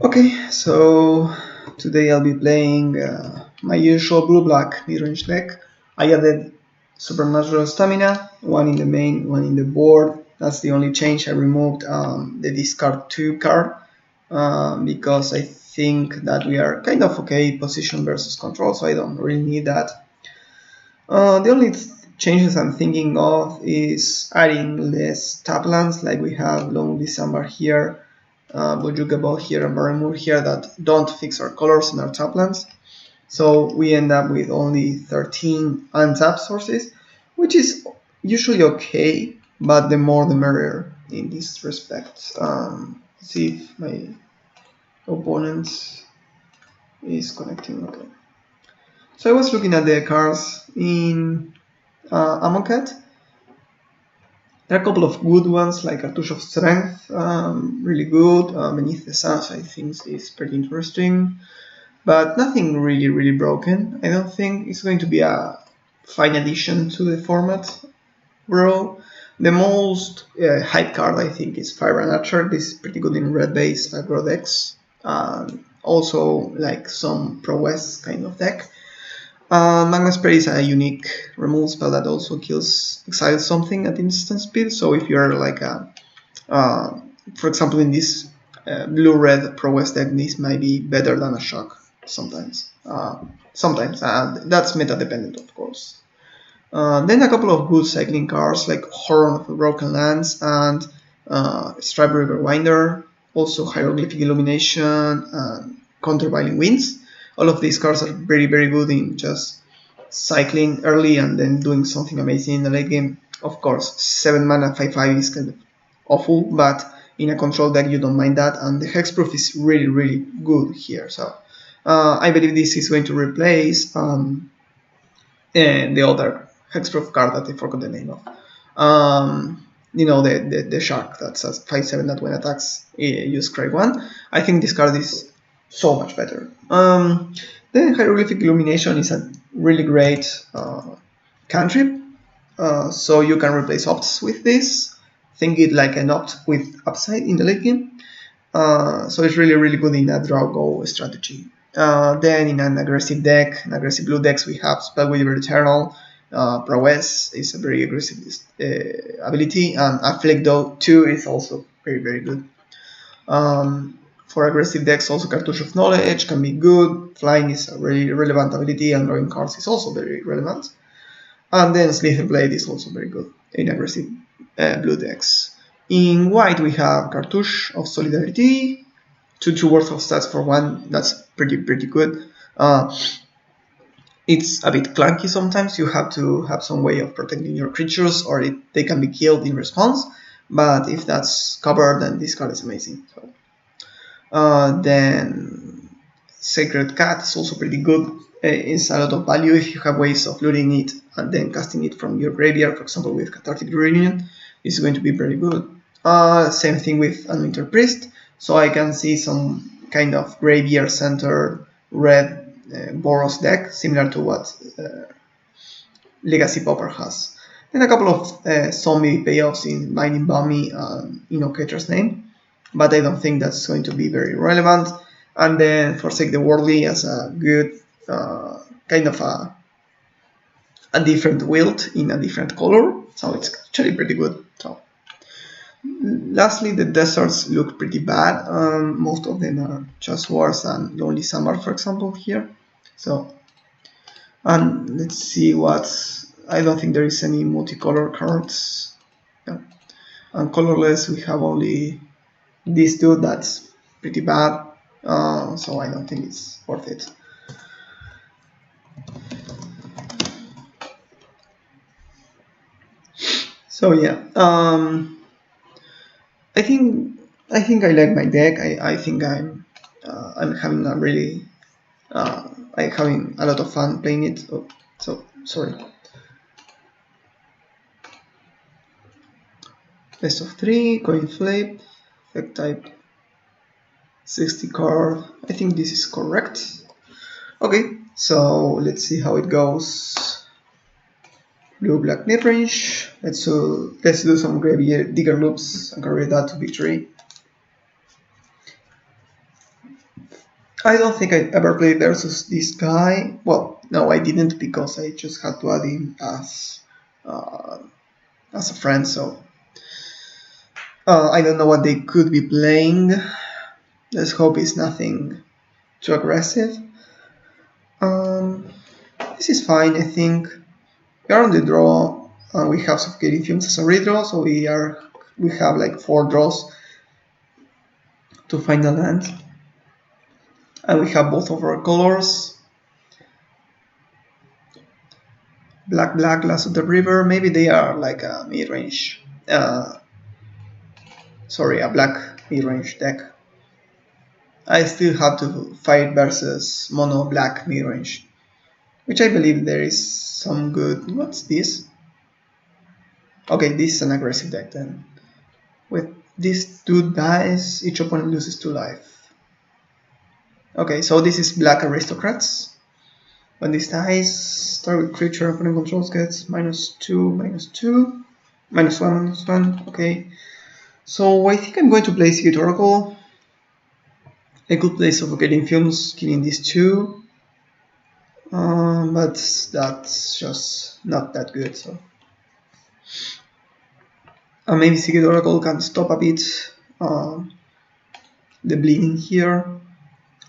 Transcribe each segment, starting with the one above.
Okay, so today I'll be playing my usual blue-black midrange deck. I added supernatural stamina, one in the main, one in the board. That's the only change. I removed the discard 2 card because I think that we are kind of okay position versus control, so I don't really need that. The only changes I'm thinking of is adding less tap lands, like we have Lonely Summer here, Bojuka Ball here, and Barrymore here that don't fix our colors and our tap lands. So we end up with only 13 untapped sources, which is usually okay, but the more the merrier in this respect. See if my opponent is connecting. Okay. So I was looking at the cards in Amonkhet. There are a couple of good ones like Cartouche of Strength, really good. Beneath the Suns, I think is pretty interesting, but nothing really broken. I don't think it's going to be a fine addition to the format, bro. The most hype card I think is Fire and Archer. This is pretty good in red base aggro decks. Also like some prowess kind of deck. Magma Spray is a unique removal spell that also kills exiles something at instant speed. So if you're like for example, in this blue-red prowess deck, this might be better than a shock sometimes. That's meta dependent, of course. Then a couple of good cycling cards like Horn of the Broken Lands and Stripe River Winder, also Hieroglyphic Illumination and Countervailing Winds. All of these cards are very good in just cycling early and then doing something amazing in the late game. Of course, 7 mana 5/5 is kind of awful, but in a control deck you don't mind that, and the hexproof is really good here. So I believe this is going to replace the other hexproof card that I forgot the name of. You know, the shark that says 5/7 that when attacks you scry 1. I think this card is so much better. Then Hieroglyphic Illumination is a really great cantrip, so you can replace opts with this. Think it like an opt with upside in the late game. So it's really good in a draw go strategy. Then in an aggressive deck, an aggressive blue decks, we have Spellweaver Eternal. Prowess is a very aggressive ability, and Afflict 2 is also very good. For aggressive decks, also Cartouche of Knowledge can be good. Flying is a really relevant ability, and drawing cards is also very relevant. And then Slither Blade is also very good in aggressive blue decks. In white, we have Cartouche of Solidarity, 2 worth of stats for 1. That's pretty good. It's a bit clunky sometimes. You have to have some way of protecting your creatures, or they can be killed in response. But if that's covered, then this card is amazing. So, then Sacred Cat is also pretty good. It's a lot of value if you have ways of looting it and then casting it from your graveyard, for example with Cathartic Reunion. It's going to be very good. Same thing with Anointed Priest. So I can see some kind of graveyard center red Boros deck, similar to what Legacy Pauper has. Then a couple of zombie payoffs in Binding Bummy and Invocator's Name, but I don't think that's going to be very relevant. And then Forsake the Worldly as a good kind of a different wield in a different color, so it's actually pretty good. So lastly, the deserts look pretty bad. Most of them are just Wars and Lonely Summer, for example, here. So, and let's see what. I don't think there is any multicolor cards. Yeah. And colorless, we have only this dude that's pretty bad. So I don't think it's worth it. So yeah, I think I like my deck. I think I'm having a really I'm having a lot of fun playing it. Oh, so sorry. Best of 3, coin flip, effect type 60 card. I think this is correct. Okay, so let's see how it goes. Blue-black midrange. Let's do some graveyard digger loops and carry that to victory. I don't think I ever played versus this guy. Well, no, I didn't because I just had to add him as a friend. So I don't know what they could be playing. Let's hope it's nothing too aggressive. This is fine, I think. We are on the draw. We have suffocating fumes as a redraw, so we have like 4 draws to find a land, and we have both of our colors. Black, black, Last of the River. Maybe they are like a mid-range. Sorry, a black mid-range deck. I still have to fight versus mono black mid-range, which I believe there is some good. What's this? Okay, this is an aggressive deck then. With these 2 dice, each opponent loses 2 life. Okay, so this is black aristocrats. When this dies, target creature opponent controls gets -2, -2, -1, -1. Okay, so I think I'm going to play Secret Oracle. I could play Suffocating Fumes, killing these 2, but that's just not that good. So maybe Secret Oracle can stop a bit the bleeding here.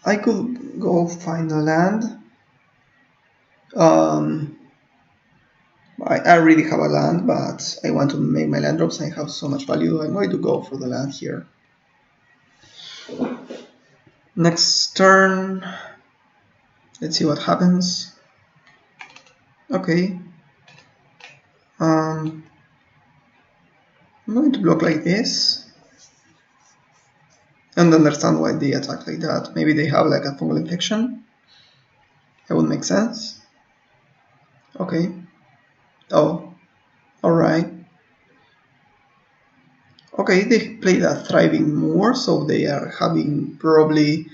I could go find a land. I already have a land, but I want to make my land drops. I have so much value. I'm going to go for the land here. Next turn, let's see what happens. Okay. I'm going to block like this and understand why they attack like that. Maybe they have like a fungal infection. That would make sense. Okay. Oh, alright. Okay, they play that Thriving Moor, so they are having probably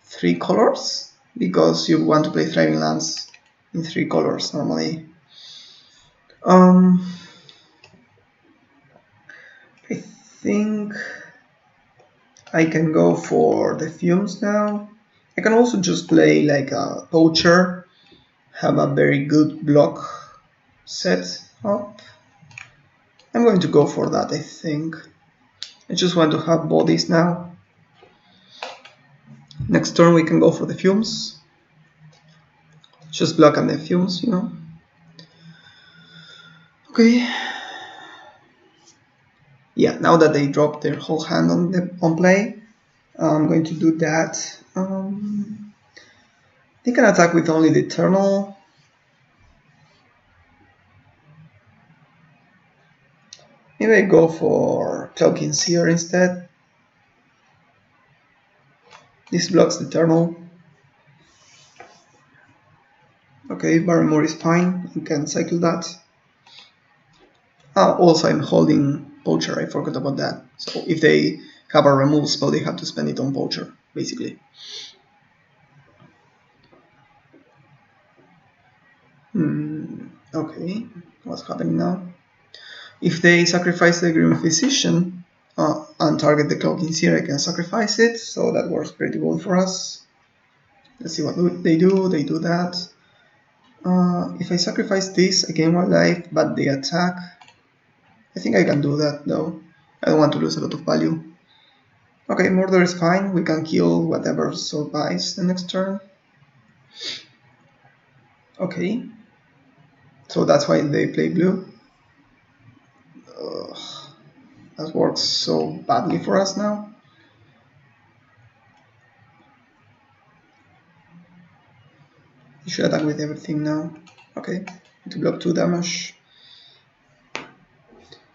3 colors, because you want to play Thriving Lands in 3 colors normally. I think I can go for the Fumes now. I can also just play like a Poacher, have a very good block set up. I'm going to go for that, I think. I just want to have bodies now. Next turn we can go for the Fumes. Just block on the Fumes, you know. Okay. Yeah, now that they drop their whole hand on play, I'm going to do that. They can attack with only the Eternal. Maybe I go for Cloaking Seer instead. This blocks the Eternal. Okay, Barrymore is fine. You can cycle that. Also, I'm holding Poacher. I forgot about that. So if they have a remove spell, they have to spend it on Poacher, basically. Okay, what's happening now? If they sacrifice the Grim Physician and target the Cloaking Seer, I can sacrifice it, so that works pretty well for us. Let's see what they do. They do that. If I sacrifice this, I gain 1 life, but they attack. I think I can do that though. I don't want to lose a lot of value. Okay, Murder is fine. We can kill whatever survives the next turn. Okay. So that's why they play blue. That works so badly for us now. You should attack with everything now. Okay, to block 2 damage.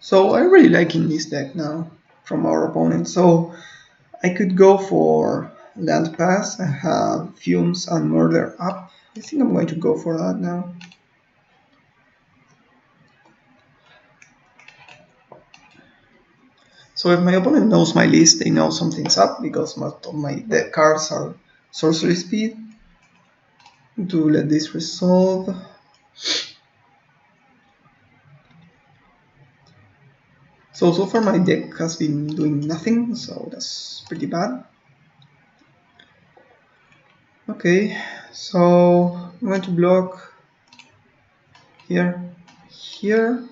So I'm really liking this deck now from our opponent. So I could go for Land Pass. I have Fumes and Murder up. I think I'm going to go for that now. So if my opponent knows my list, they know something's up, because most of my deck cards are sorcery speed. To let this resolve. So far my deck has been doing nothing, so that's pretty bad. Okay, so I'm going to block here, here.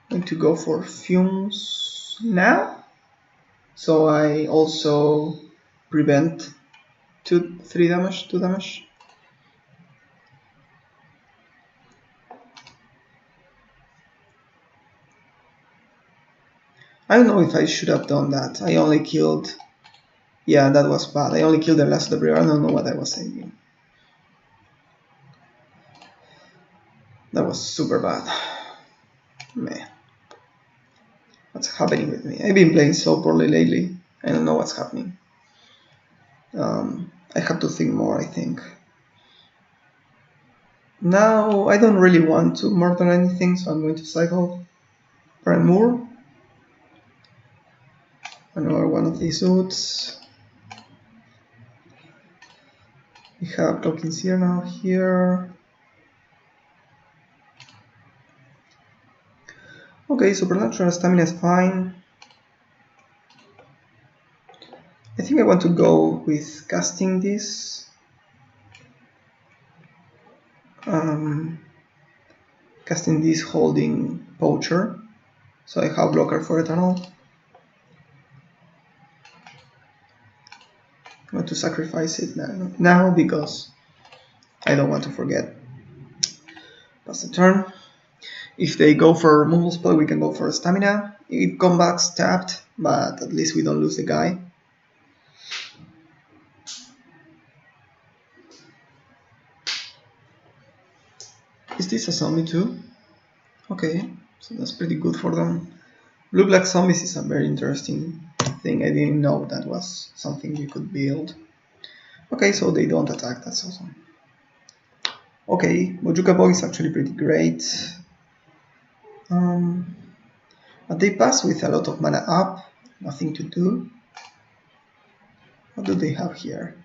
I'm going to go for fumes now, so I also prevent 2 damage. I don't know if I should have done that. I only killed. Yeah, that was bad. I only killed the last debris. I don't know what I was thinking. That was super bad. Man, what's happening with me? I've been playing so poorly lately. I don't know what's happening. I have to think more, I think. Now, I don't really want to murder anything, so I'm going to cycle Brand Moore. Another one of these suits. We have tokens here now, here. Okay, supernatural stamina is fine. I think I want to go with casting this. Casting this holding Pauper. So I have blocker for Eternal. I'm going to sacrifice it now because I don't want to forget. Pass the turn. If they go for removal spell, we can go for stamina. It comes back tapped, but at least we don't lose the guy. Is this a zombie too? Okay, so that's pretty good for them. Blue-black zombies is a very interesting thing. I didn't know that was something we could build. Okay, so they don't attack, that's awesome. Okay, Bojuka Boy is actually pretty great. But they pass with a lot of mana up, nothing to do. What do they have here?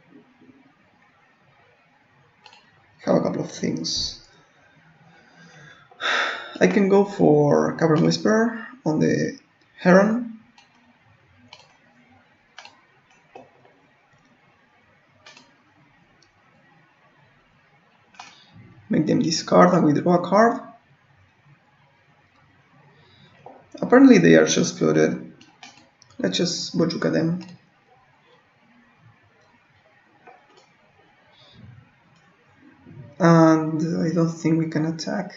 Have a couple of things. I can go for Cavern Whisper on the Heron. Make them discard and withdraw a card. Apparently they are just flooded. Let's just Bojuka them. And I don't think we can attack.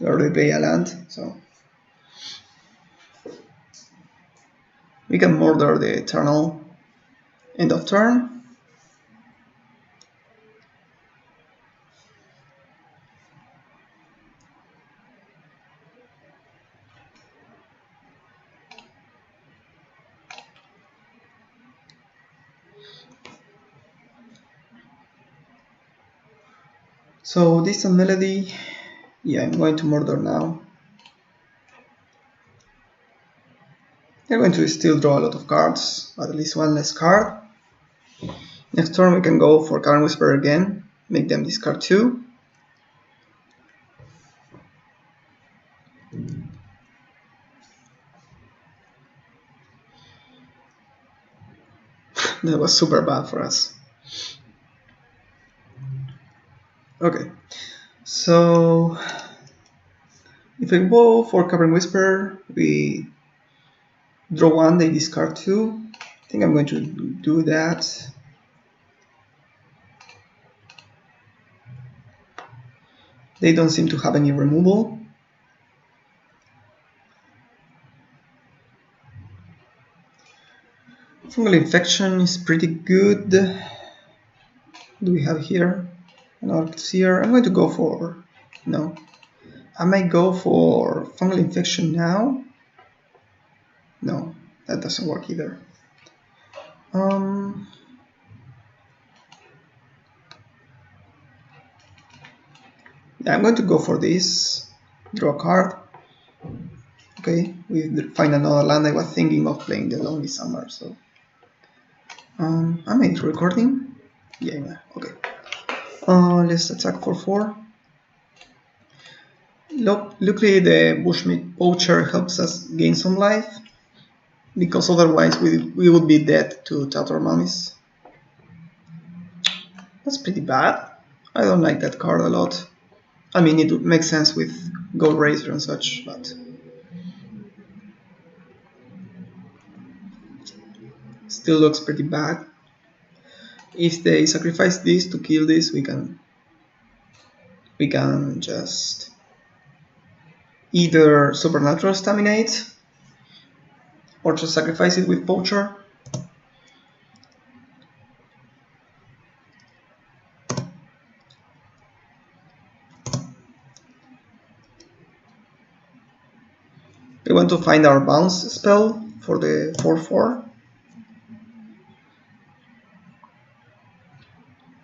We already play a land, so we can murder the Eternal. End of turn. So Distant Melody, yeah, I'm going to murder now. I'm going to still draw a lot of cards, at least one less card. Next turn we can go for Cavern Whisper again, make them discard 2. That was super bad for us. Okay, so if I go for Cavern Whisper, we draw 1, they discard 2. I think I'm going to do that. They don't seem to have any removal. Fungal Infection is pretty good. What do we have here? An Orc-Seer. I'm going to go for... no. I might go for Fungal Infection now. No, that doesn't work either. Yeah, I'm going to go for this. Draw a card. Okay, we find another land. I was thinking of playing the Lonely Summer, so... am I recording? Yeah, okay. Let's attack for 4. Luckily the Bushmeat Poacher helps us gain some life. because otherwise we would be dead to Tatar Mummies. That's pretty bad. I don't like that card a lot. I mean, it makes sense with Gold Razor and such, but still looks pretty bad. If they sacrifice this to kill this, we can just either Supernatural Staminate or just sacrifice it with Poacher. We want to find our bounce spell for the 4/4.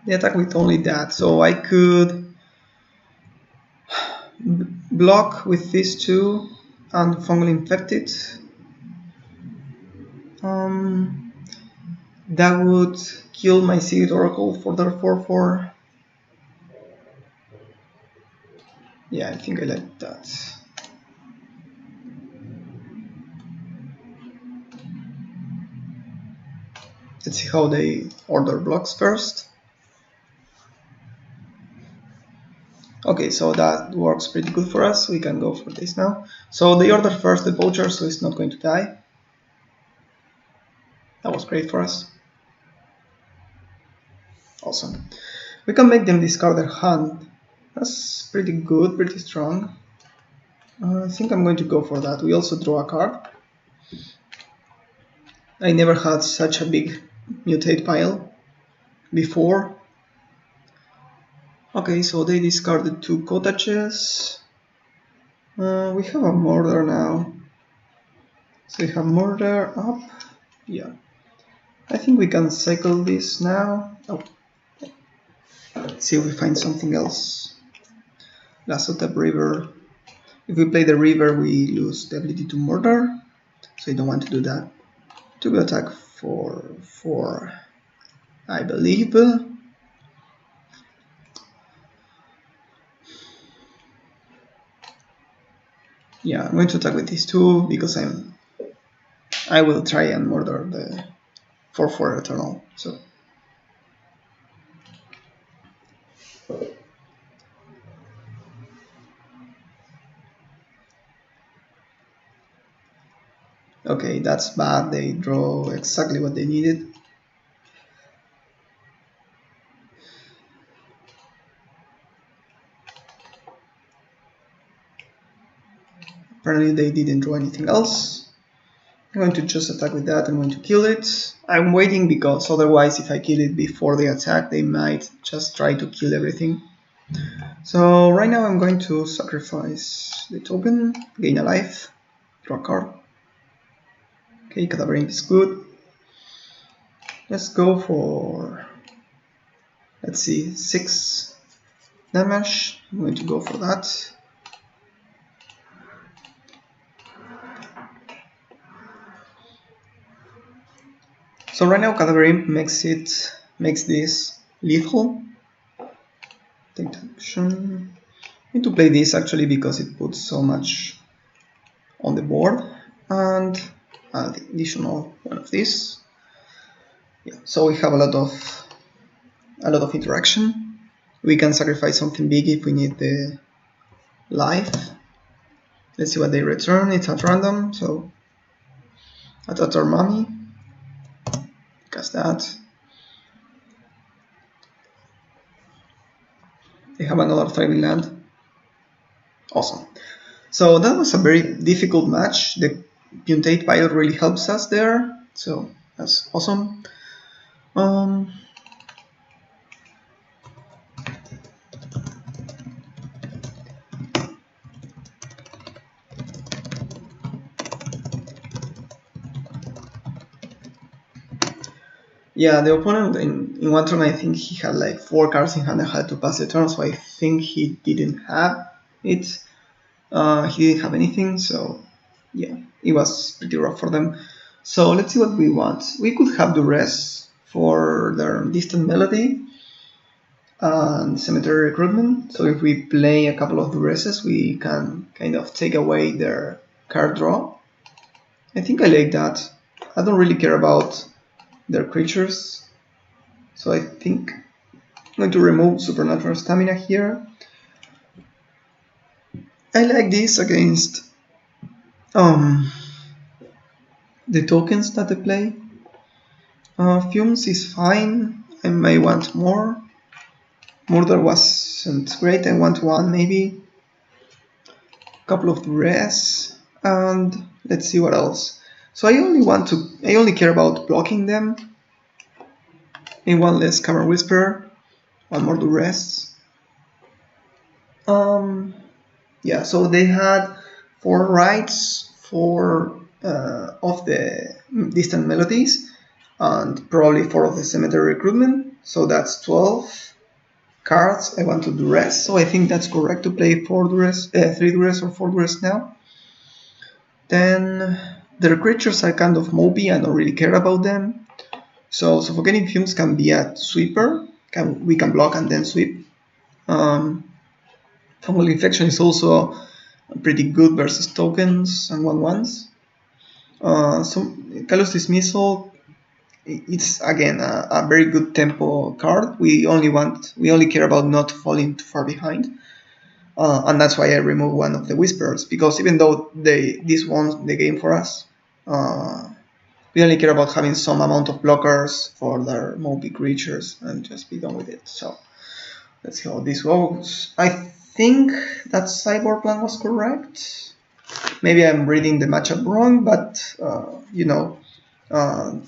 They attack with only that, so I could block with these two and Fungal Infected. That would kill my Seed Oracle for their 4/4. Yeah, I think I like that. Let's see how they order blocks first. Okay, so that works pretty good for us. We can go for this now. So they order first the Poacher, so it's not going to die. That was great for us. Awesome. We can make them discard their hand. That's pretty good, pretty strong. I think I'm going to go for that. We also draw a card. I never had such a big mutate pile before. Okay, so they discarded 2 cottages. We have a murder now. So we have murder up. Yeah. I think we can cycle this now. Oh. Let's see if we find something else. Lasso Tap River. If we play the river, we lose the ability to murder. So I don't want to do that. To go attack for 4, I believe. Yeah, I'm going to attack with these 2 because I will try and murder the 4/4 Eternal. So okay, that's bad. They draw exactly what they needed. Apparently they didn't draw anything else. I'm going to just attack with that. I'm going to kill it. I'm waiting because otherwise if I kill it before they attack, they might just try to kill everything. So right now I'm going to sacrifice the token, gain a life, draw a card. Okay, Cadaver Imp is good. Let's go for, let's see, 6 damage. I'm going to go for that. So right now Cadaver Imp makes this lethal. Take action. I need to play this actually because it puts so much on the board, and an additional one of these. Yeah, so we have a lot of interaction. We can sacrifice something big if we need the life. Let's see what they return. It's at random, so at our mummy. Cast that. They have another thriving land. Awesome. So that was a very difficult match. The Puntate pile really helps us there, so that's awesome. Yeah, the opponent in one turn, I think he had like 4 cards in hand and had to pass the turn, so I think he didn't have it. He didn't have anything, so yeah, it was pretty rough for them. So let's see what we want. We could have Duress for their Distant Melody and Cemetery Recruitment. So if we play a couple of Duresses, we can kind of take away their card draw. I think I like that. I don't really care about their creatures, so I think I'm going to remove Supernatural Stamina here. I like this against the tokens that they play. Fumes is fine. I may want more. Murder wasn't great. I want one maybe. A couple of res, and let's see what else. So I only care about blocking them. And one less Cavern Whisper, one more duress. Yeah, so they had 4 rights, 4 of the distant melodies, and probably 4 of the cemetery recruitment. So that's 12 cards. I want to duress, so I think that's correct to play 4 duress, 3 duress or 4 duress now. Then their creatures are kind of mopey. I don't really care about them. So Suffocating Fumes can be a sweeper. We can block and then sweep. Fungal Infection is also pretty good versus tokens and 1/1s. Callous Dismissal, it's again a very good tempo card. We only care about not falling too far behind. And that's why I remove one of the Whispers, because even though this won the game for us, we only care about having some amount of blockers for their mopey creatures and just be done with it. So let's see how this goes. I think that Cyborg plan was correct. Maybe I'm reading the matchup wrong, but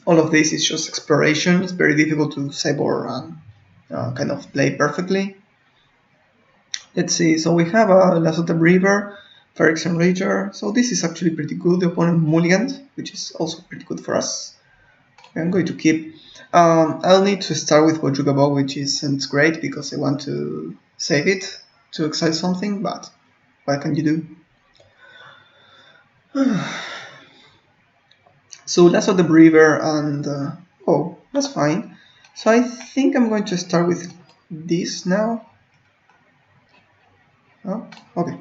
all of this is just exploration. It's very difficult to Cyborg and kind of play perfectly. Let's see, so we have a Lasso the River, Phyrex Enrager, so this is actually pretty good. The opponent mulliganed, which is also pretty good for us. I'm going to keep. I'll need to start with Bojuka Bow, which isn't great because I want to save it to exile something, but what can you do? So Lasso the River and oh, that's fine. So I think I'm going to start with this now. Oh, okay.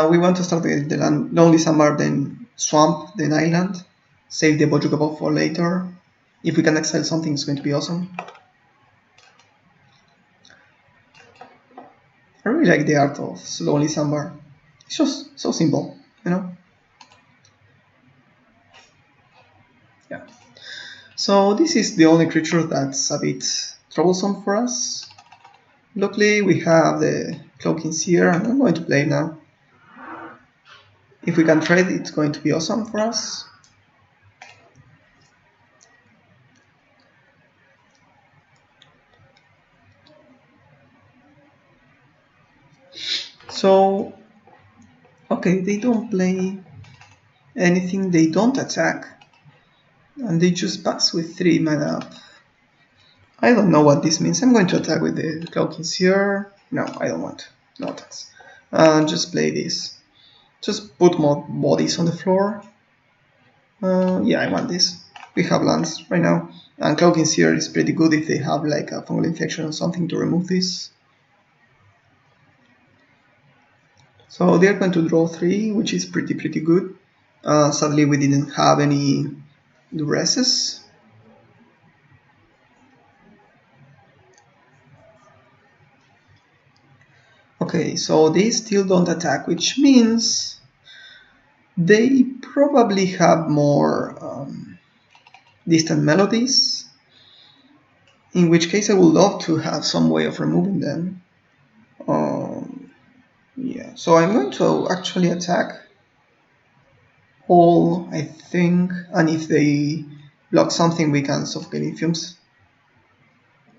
We want to start with the Lonely Summer, then Swamp, then Island. Save the Bojuka Bow for later. If we can exile something, it's going to be awesome. I really like the art of Lonely Summer. It's just so simple, you know? Yeah. So this is the only creature that's a bit troublesome for us. Luckily, we have the Cloaking Seer, and I'm going to play now. If we can trade, it's going to be awesome for us. So, okay, they don't play anything, they don't attack, and they just pass with 3 mana up. I don't know what this means. I'm going to attack with the Cloaking Seer. No, I don't want. No attacks. Just play this. Just put more bodies on the floor. Yeah, I want this. We have lands right now. And Cloaking Seer is pretty good if they have like a Fungal Infection or something to remove this. So they're going to draw 3, which is pretty good. Sadly, we didn't have any duresses. Okay, so they still don't attack, which means they probably have more distant melodies, in which case I would love to have some way of removing them. Yeah, so I'm going to actually attack all, I think, and if they block something we can Suffocating Fumes.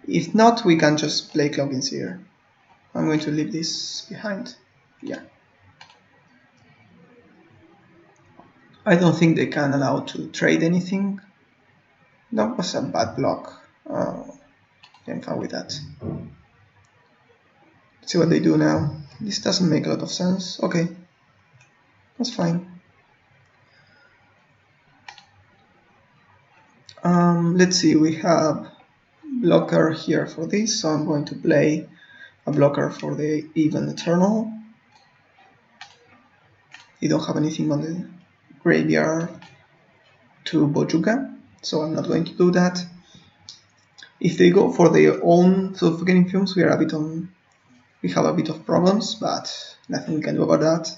If not, we can just play Cloaking Seer. I'm going to leave this behind. Yeah. I don't think they can allow to trade anything. That was a bad block. I'm fine with that. Let's see what they do now. This doesn't make a lot of sense. Okay. That's fine. Let's see, we have blocker here for this, so I'm going to play a blocker for the Even Eternal. You don't have anything on the graveyard to Bojuka, so I'm not going to do that. If they go for their own suffocating fumes, we have a bit of problems, but nothing we can do about that.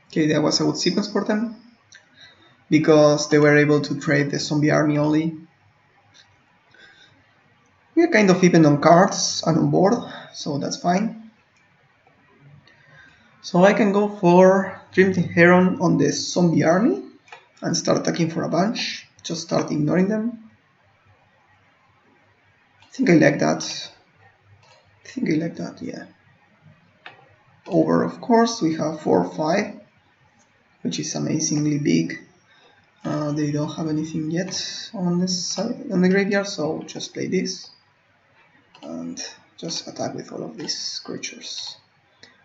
Okay, that was a good sequence for them, because they were able to trade the zombie army only. We are kind of even on cards and on board, so that's fine. So I can go for Dream the Heron on the zombie army and start attacking for a bunch, just start ignoring them. I think I like that. Yeah. Over, of course, we have 4-5, which is amazingly big. They don't have anything yet on this side, on the graveyard, so just play this and just attack with all of these creatures.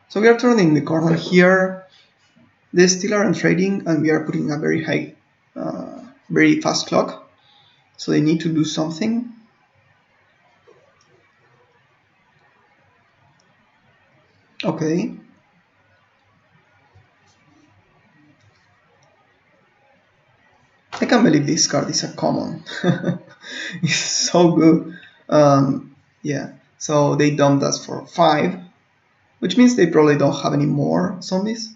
So we are turning the corner here. They still aren't trading, and we are putting a very high, very fast clock. So they need to do something. Okay. I can't believe this card is a common. It's so good. Yeah. So they dumped us for 5, which means they probably don't have any more zombies.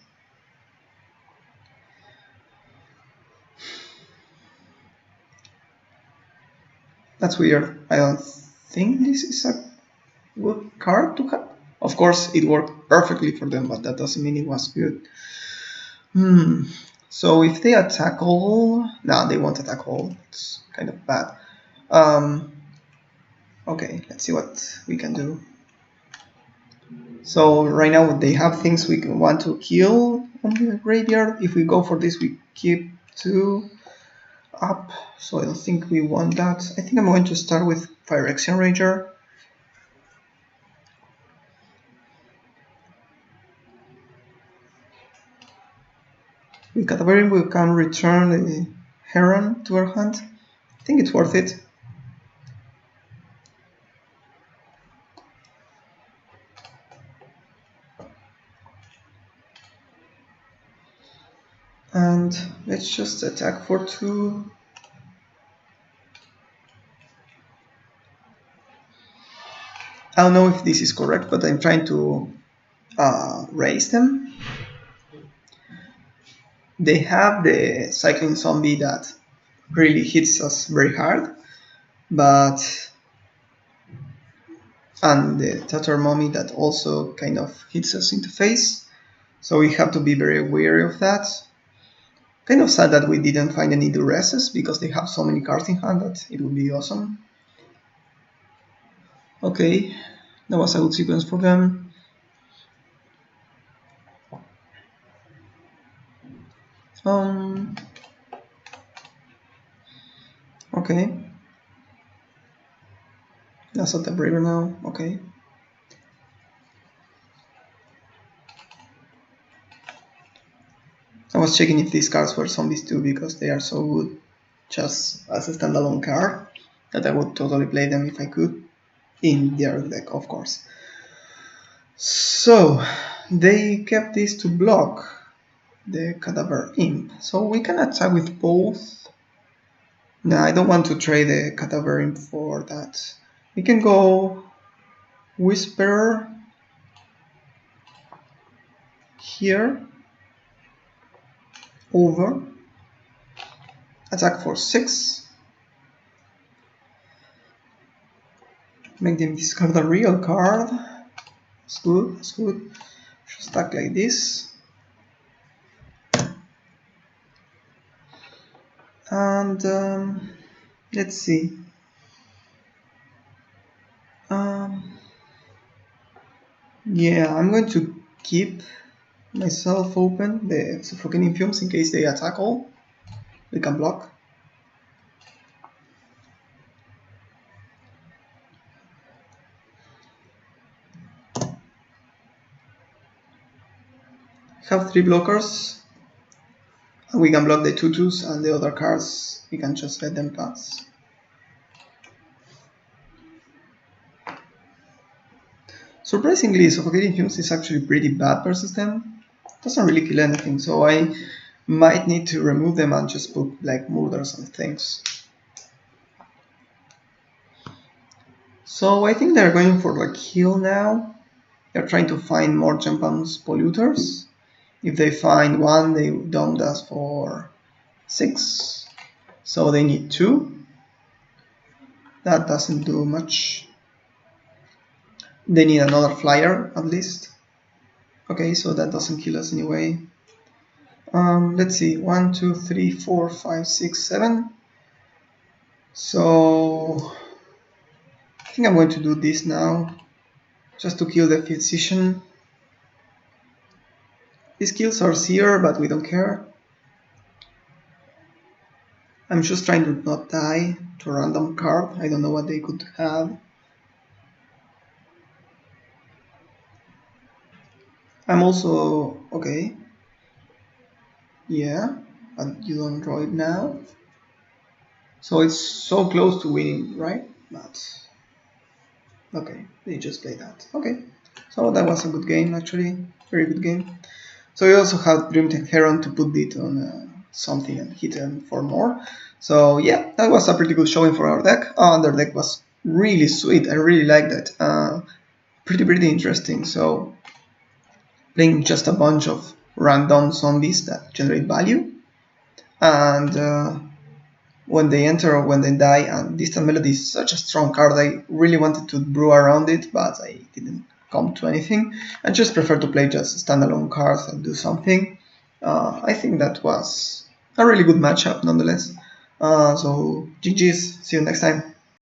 That's weird. I don't think this is a good card to have. Of course, it worked perfectly for them, but that doesn't mean it was good. So if they attack all... No, they won't attack all. It's kind of bad. Okay, let's see what we can do. So right now they have things we want to kill on the graveyard. If we go for this, we keep 2 up. So I don't think we want that. I think I'm going to start with Phyrexian Rager. With Cadaverine we can return the Heron to our hand. I think it's worth it. And let's just attack for 2. I don't know if this is correct, but I'm trying to raise them. They have the Cycling Zombie that really hits us very hard, and the Tatter Mummy that also kind of hits us in the face. So we have to be very wary of that. Kind of sad that we didn't find any Duresses, because they have so many cards in hand that it would be awesome. Okay, that was a good sequence for them. Okay. That's not the Braver now, okay. I was checking if these cards were zombies too, because they are so good just as a standalone card that I would totally play them if I could, in their deck, of course. So they kept this to block the Cadaver Imp, so we can attack with both. No, I don't want to trade the Cadaver Imp for that. We can go Whisperer here, over, attack for 6, make them discard a real card. It's good, it's good. Just attack like this. And let's see. Yeah, I'm going to keep myself open the Suffocating Fumes in case they attack all. We can block. Have 3 blockers. And we can block the 2/2s, and the other cards we can just let them pass. Surprisingly, Suffocating Fumes is actually pretty bad versus them. Doesn't really kill anything, so I might need to remove them and just put like murders and things. So I think they're going for the kill now. They're trying to find more Gembounce polluters. If they find one, they dump us for 6. So they need 2. That doesn't do much. They need another flyer at least. Okay, so that doesn't kill us anyway. Let's see, 1, 2, 3, 4, 5, 6, 7. So I think I'm going to do this now, just to kill the physician. These kills are seer, but we don't care. I'm just trying to not die to a random card. I don't know what they could have. I'm also okay. Yeah, but you don't draw it now. So it's so close to winning, right? But okay, they just play that. Okay, so that was a good game actually, very good game. So we also had Dreamtech Heron to put it on something and hit him for more. So yeah, that was a pretty good showing for our deck. Their deck was really sweet. I really liked it. Pretty interesting. So playing just a bunch of random zombies that generate value, and when they enter or when they die, and Distant Melody is such a strong card. I really wanted to brew around it, but I didn't come to anything. I just prefer to play just standalone cards and do something. I think that was a really good matchup nonetheless. So GG's, see you next time.